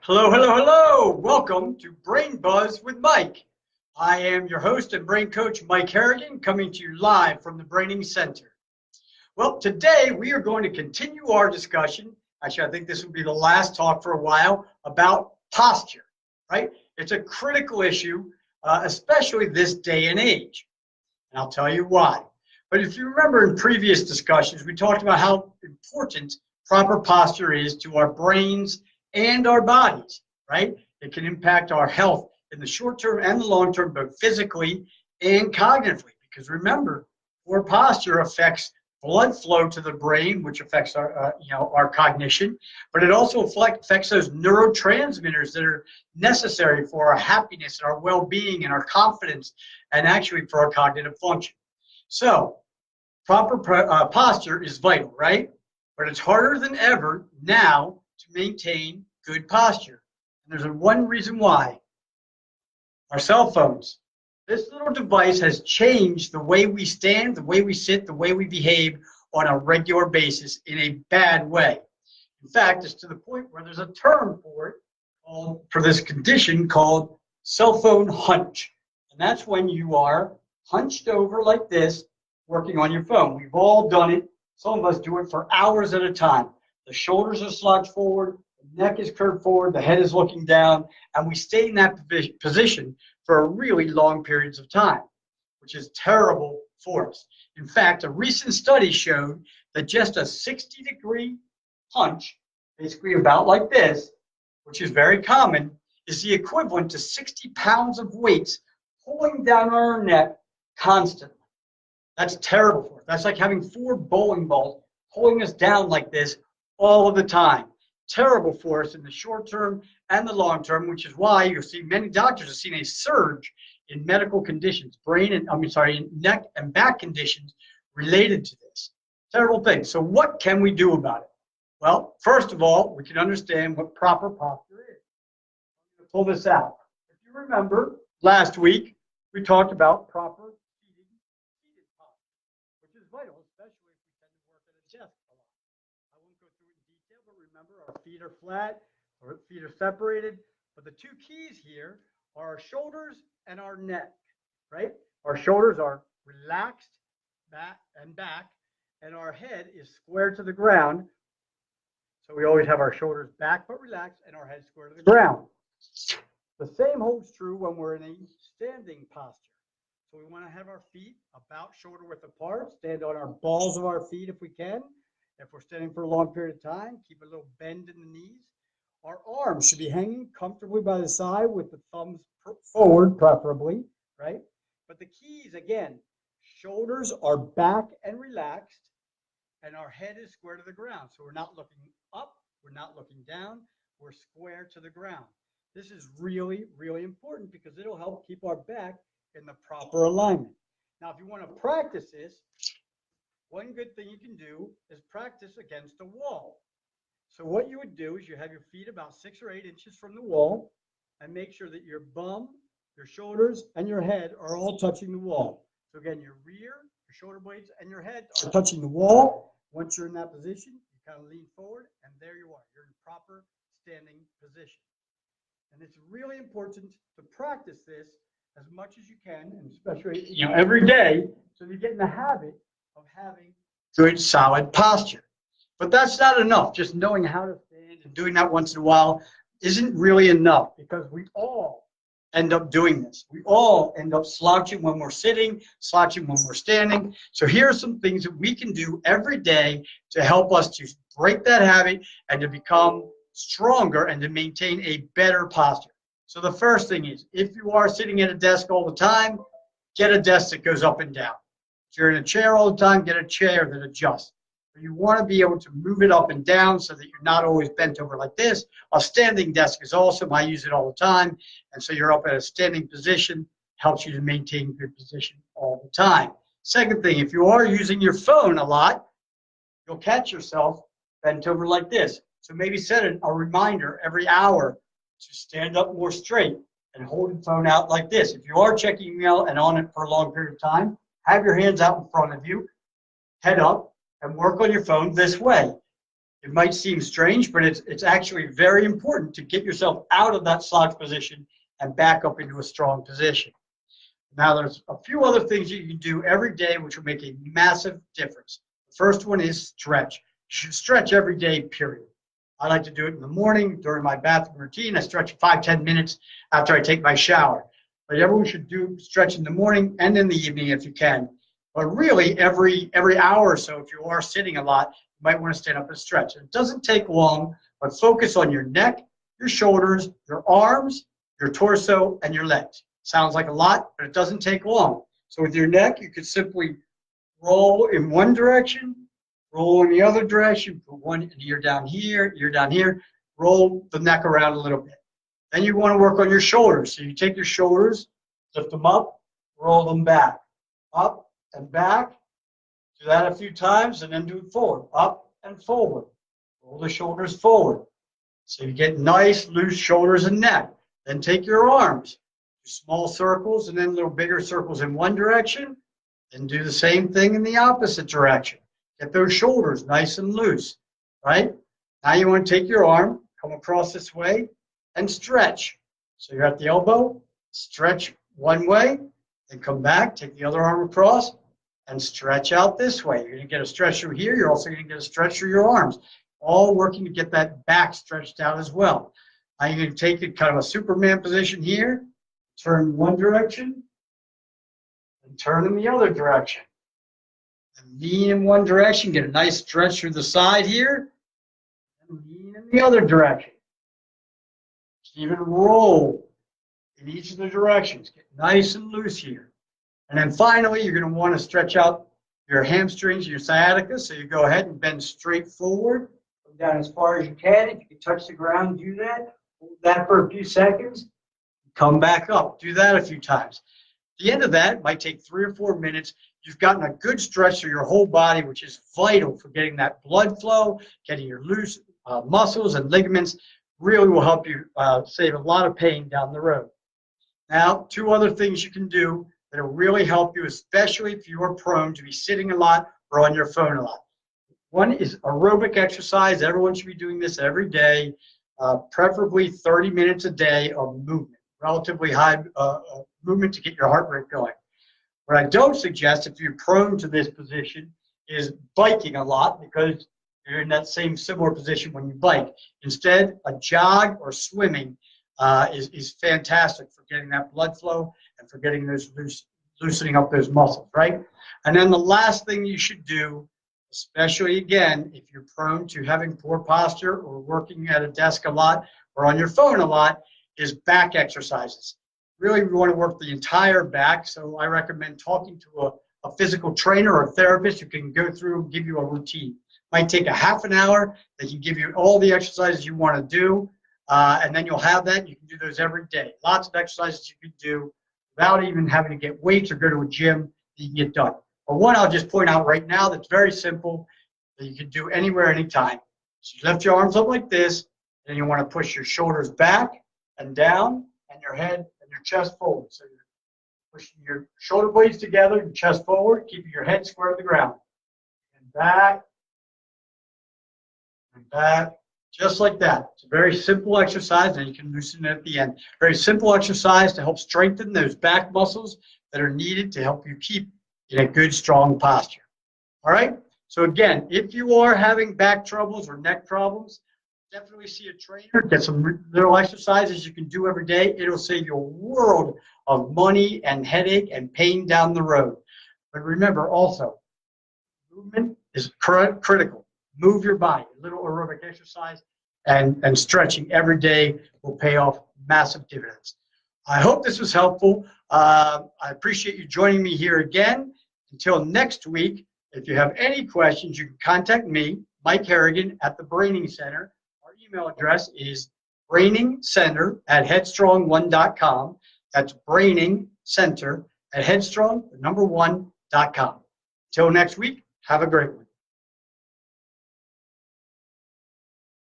Hello, hello, hello. Welcome to Brain Buzz with Mike. I am your host and brain coach, Mike Harrigan, coming to you live from the Braining Center. Well, today we are going to continue our discussion. Actually, I think this will be the last talk for a while about posture, right? It's a critical issue, especially this day and age. And I'll tell you why. But if you remember in previous discussions, we talked about how important proper posture is to our brains and our bodies, right? It can impact our health in the short term and the long term, both physically and cognitively. Because remember, poor posture affects blood flow to the brain, which affects our cognition, but it also affects those neurotransmitters that are necessary for our happiness and our well-being and our confidence, and actually for our cognitive function. So, proper posture is vital, right? But it's harder than ever now to maintain good posture. And there's one reason why. Our cell phones. This little device has changed the way we stand, the way we sit, the way we behave on a regular basis in a bad way. In fact, it's to the point where there's a term for it, for this condition called Cellphone Hunch. And that's when you are hunched over like this, working on your phone. We've all done it. Some of us do it for hours at a time. The shoulders are slouched forward, the neck is curved forward, the head is looking down, and we stay in that position for really long periods of time, which is terrible for us. In fact, a recent study showed that just a 60-degree hunch, basically about like this, which is very common, is the equivalent to 60 pounds of weights pulling down our neck constantly. That's terrible for us. That's like having 4 bowling balls pulling us down like this all of the time. Terrible for us in the short term and the long term, which is why you'll see many doctors have seen a surge in medical conditions, neck and back conditions related to this. Terrible thing. So what can we do about it? Well, first of all, we can understand what proper posture is. I'm going to pull this out. If you remember, last week we talked about proper seated posture, which is vital, especially if we tend to work at a desk a lot. I won't go through it in detail, but remember our feet are flat, our feet are separated. But the two keys here are our shoulders and our neck, right? Our shoulders are relaxed back, and our head is square to the ground. So we always have our shoulders back but relaxed and our head square to the ground. The same holds true when we're in a standing posture. So we want to have our feet about shoulder width apart, stand on our balls of our feet if we can. If we're standing for a long period of time, keep a little bend in the knees. Our arms should be hanging comfortably by the side with the thumbs forward, preferably, right? But the keys, again, shoulders are back and relaxed, and our head is square to the ground. So we're not looking up, we're not looking down, we're square to the ground. This is really, really important because it'll help keep our back in the proper alignment. Now, if you want to practice this, one good thing you can do is practice against a wall. So what you would do is you have your feet about 6 or 8 inches from the wall and make sure that your bum, your shoulders, and your head are all touching the wall. So again, your rear, your shoulder blades, and your head are touching the wall. Once you're in that position, you kind of lean forward, and there you are. You're in proper standing position. And it's really important to practice this as much as you can, and especially every day, so you get in the habit of having good, solid posture. But that's not enough. Just knowing how to stand and doing that once in a while isn't really enough, because we all end up doing this. We all end up slouching when we're sitting, slouching when we're standing. So here are some things that we can do every day to help us to break that habit and to become stronger and to maintain a better posture. So the first thing is, if you are sitting at a desk all the time, get a desk that goes up and down. If you're in a chair all the time, get a chair that adjusts. You want to be able to move it up and down so that you're not always bent over like this. A standing desk is awesome. I use it all the time. And so you're up at a standing position, helps you to maintain good position all the time. Second thing, if you are using your phone a lot, you'll catch yourself bent over like this. So maybe set a reminder every hour to stand up more straight and hold the phone out like this. If you are checking email and on it for a long period of time, have your hands out in front of you, head up, and work on your phone this way. It might seem strange, but it's actually very important to get yourself out of that slouch position and back up into a strong position. Now, there's a few other things you can do every day which will make a massive difference. The first one is stretch. You should stretch every day, period. I like to do it in the morning during my bathroom routine. I stretch 5-10 minutes after I take my shower. But everyone should do stretch in the morning and in the evening if you can. But really, every hour or so, if you are sitting a lot, you might want to stand up and stretch. It doesn't take long, but focus on your neck, your shoulders, your arms, your torso, and your legs. Sounds like a lot, but it doesn't take long. So with your neck, you could simply roll in one direction, roll in the other direction, put one ear down here, roll the neck around a little bit. Then you want to work on your shoulders. So you take your shoulders, lift them up, roll them back, up and back. Do that a few times and then do it forward, up and forward. Roll the shoulders forward. So you get nice, loose shoulders and neck. Then take your arms, do small circles and then little bigger circles in one direction. Then do the same thing in the opposite direction. Get those shoulders nice and loose, right? Now you want to take your arm, come across this way, and stretch. So you're at the elbow, stretch one way, then come back, take the other arm across, and stretch out this way. You're going to get a stretch through here. You're also going to get a stretch through your arms, all working to get that back stretched out as well. Now you're going to take it kind of a Superman position here, turn one direction, and turn in the other direction. And lean in one direction, get a nice stretch through the side here, and lean in the other direction. Even roll in each of the directions. Get nice and loose here. And then finally, you're going to want to stretch out your hamstrings, your sciatica. So you go ahead and bend straight forward. Come down as far as you can. If you can touch the ground, do that. Hold that for a few seconds. Come back up. Do that a few times. At the end of that, it might take 3 or 4 minutes. You've gotten a good stretch through your whole body, which is vital for getting that blood flow, getting your loose muscles and ligaments. Really will help you save a lot of pain down the road. Now, 2 other things you can do that will really help you, especially if you are prone to be sitting a lot or on your phone a lot. One is aerobic exercise. Everyone should be doing this every day, preferably 30 minutes a day of movement, relatively high movement to get your heart rate going. What I don't suggest, if you're prone to this position, is biking a lot, because you're in that same similar position when you bike. Instead, a jog or swimming is fantastic for getting that blood flow and for getting those loosening up those muscles, right? And then the last thing you should do, especially again, if you're prone to having poor posture or working at a desk a lot or on your phone a lot, is back exercises. Really, we want to work the entire back, so I recommend talking to a physical trainer or a therapist who can go through and give you a routine. Might take a half an hour. They can give you all the exercises you want to do, and then you'll have that. You can do those every day. Lots of exercises you can do without even having to get weights or go to a gym that you can get done. But one I'll just point out right now that's very simple, that you can do anywhere, anytime. So you lift your arms up like this, and you want to push your shoulders back and down, and your head and your chest forward. So you're pushing your shoulder blades together, your chest forward, keeping your head square to the ground. And back. And back, just like that. It's a very simple exercise, and you can loosen it at the end. Very simple exercise to help strengthen those back muscles that are needed to help you keep in a good, strong posture. All right? So again, if you are having back troubles or neck problems, definitely see a trainer. Get some little exercises you can do every day. It'll save you a world of money and headache and pain down the road. But remember also, movement is critical. Move your body. A little aerobic exercise and stretching every day will pay off massive dividends. I hope this was helpful. I appreciate you joining me here again. Until next week, if you have any questions, you can contact me, Mike Harrigan, at the Braining Center. Our email address is brainingcenter@headstrong1.com. That's brainingcenter@headstrong1.com. Until next week, have a great one.